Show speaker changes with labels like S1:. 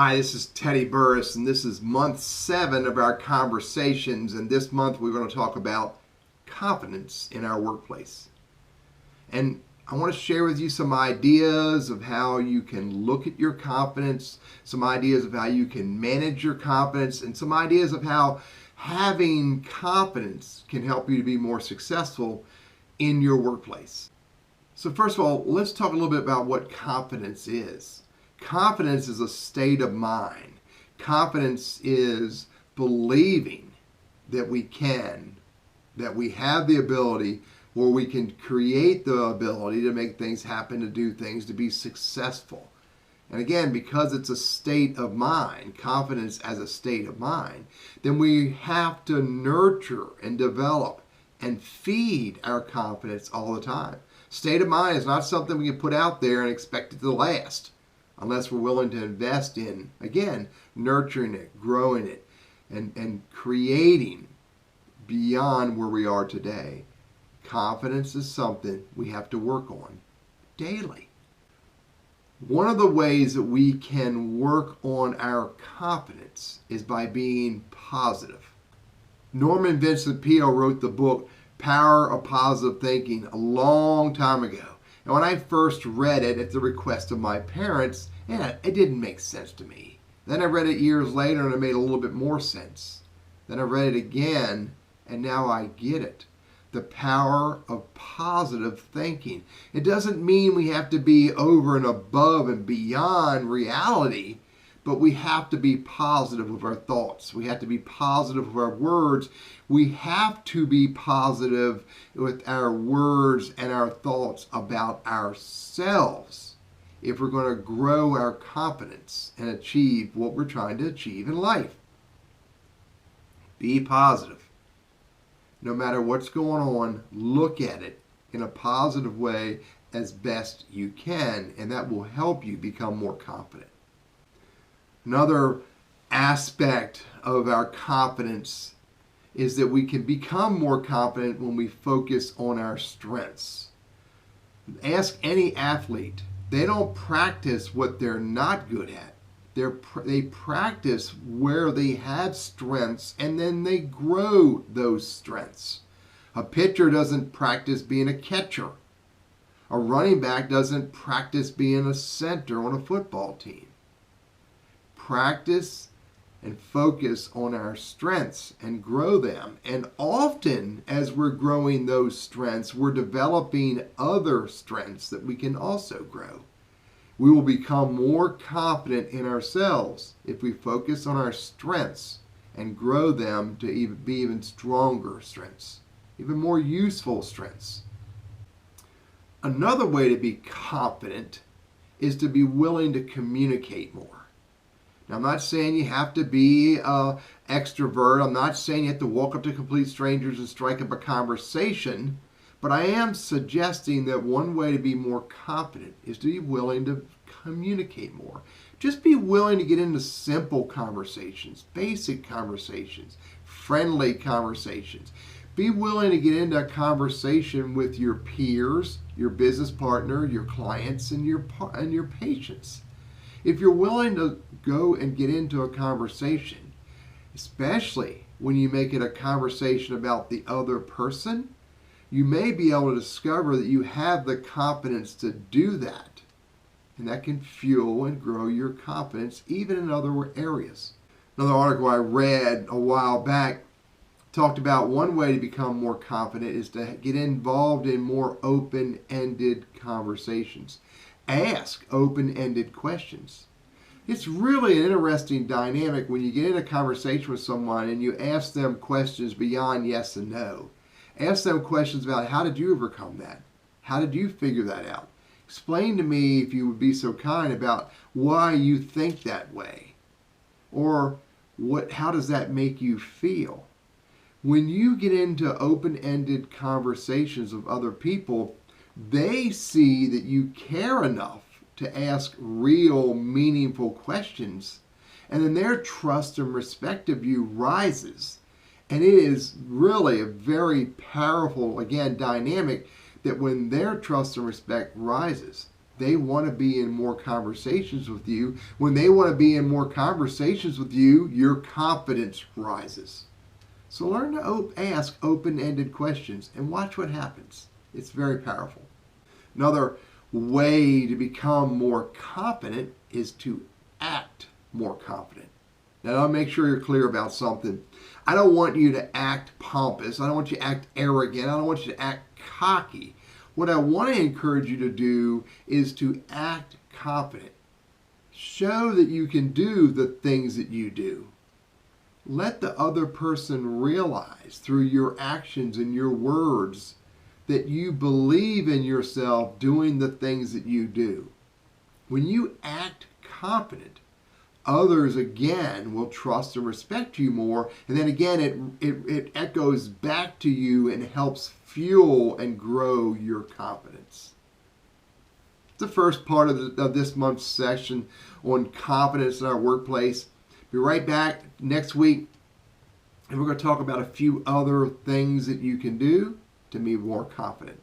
S1: Hi, this is Teddy Burris, and this is month 7 of our conversations. And this month we're going to talk about confidence in our workplace. And I want to share with you some ideas of how you can look at your confidence, some ideas of how you can manage your confidence, and some ideas of how having confidence can help you to be more successful in your workplace. So first of all, let's talk a little bit about what confidence is. Confidence is a state of mind. Confidence is believing that we have the ability, or we can create the ability to make things happen, to do things, to be successful. And again, because it's a state of mind, confidence as a state of mind, then we have to nurture and develop and feed our confidence all the time. State of mind is not something we can put out there and expect it to last, unless we're willing to invest in, again, nurturing it, growing it, and creating beyond where we are today. Confidence is something we have to work on daily. One of the ways that we can work on our confidence is by being positive. Norman Vincent Peale wrote the book Power of Positive Thinking a long time ago. And when I first read it at the request of my parents, it didn't make sense to me. Then I read it years later and it made a little bit more sense. Then I read it again and now I get it. The power of positive thinking. It doesn't mean we have to be over and above and beyond reality, but we have to be positive with our thoughts. We have to be positive with our words. We have to be positive with our words and our thoughts about ourselves if we're going to grow our confidence and achieve what we're trying to achieve in life. Be positive. No matter what's going on, look at it in a positive way as best you can, and that will help you become more confident. Another aspect of our confidence is that we can become more confident when we focus on our strengths. Ask any athlete. They don't practice what they're not good at. They practice where they have strengths, and then they grow those strengths. A pitcher doesn't practice being a catcher. A running back doesn't practice being a center on a football team. Practice and focus on our strengths and grow them. And often, as we're growing those strengths, we're developing other strengths that we can also grow. We will become more confident in ourselves if we focus on our strengths and grow them to be even stronger strengths, even more useful strengths. Another way to be confident is to be willing to communicate more. Now, I'm not saying you have to be an extrovert. I'm not saying you have to walk up to complete strangers and strike up a conversation. But I am suggesting that one way to be more confident is to be willing to communicate more. Just be willing to get into simple conversations, basic conversations, friendly conversations. Be willing to get into a conversation with your peers, your business partner, your clients, and your patients. If you're willing to go and get into a conversation, especially when you make it a conversation about the other person, you may be able to discover that you have the confidence to do that. And that can fuel and grow your confidence even in other areas. Another article I read a while back talked about one way to become more confident is to get involved in more open-ended conversations. Ask open-ended questions. It's really an interesting dynamic when you get in a conversation with someone and you ask them questions beyond yes and no. Ask them questions about how did you overcome that? How did you figure that out? Explain to me, if you would be so kind, about why you think that way. Or how does that make you feel? When you get into open-ended conversations with other people, they see that you care enough to ask real, meaningful questions, and then their trust and respect of you rises. And it is really a very powerful, again, dynamic that when their trust and respect rises, They want to be in more conversations with you. When they want to be in more conversations with you, your confidence rises. So learn to ask open-ended questions and watch what happens. It's very powerful. Another way to become more confident is to act more confident. Now, I'll make sure you're clear about something. I don't want you to act pompous. I don't want you to act arrogant. I don't want you to act cocky. What I want to encourage you to do is to act confident. Show that you can do the things that you do. Let the other person realize through your actions and your words that you believe in yourself doing the things that you do. When you act confident, others again will trust and respect you more, and then again it echoes back to you and helps fuel and grow your confidence. The first part of this month's session on confidence in our workplace. Be right back next week, and we're going to talk about a few other things that you can do to be more confident.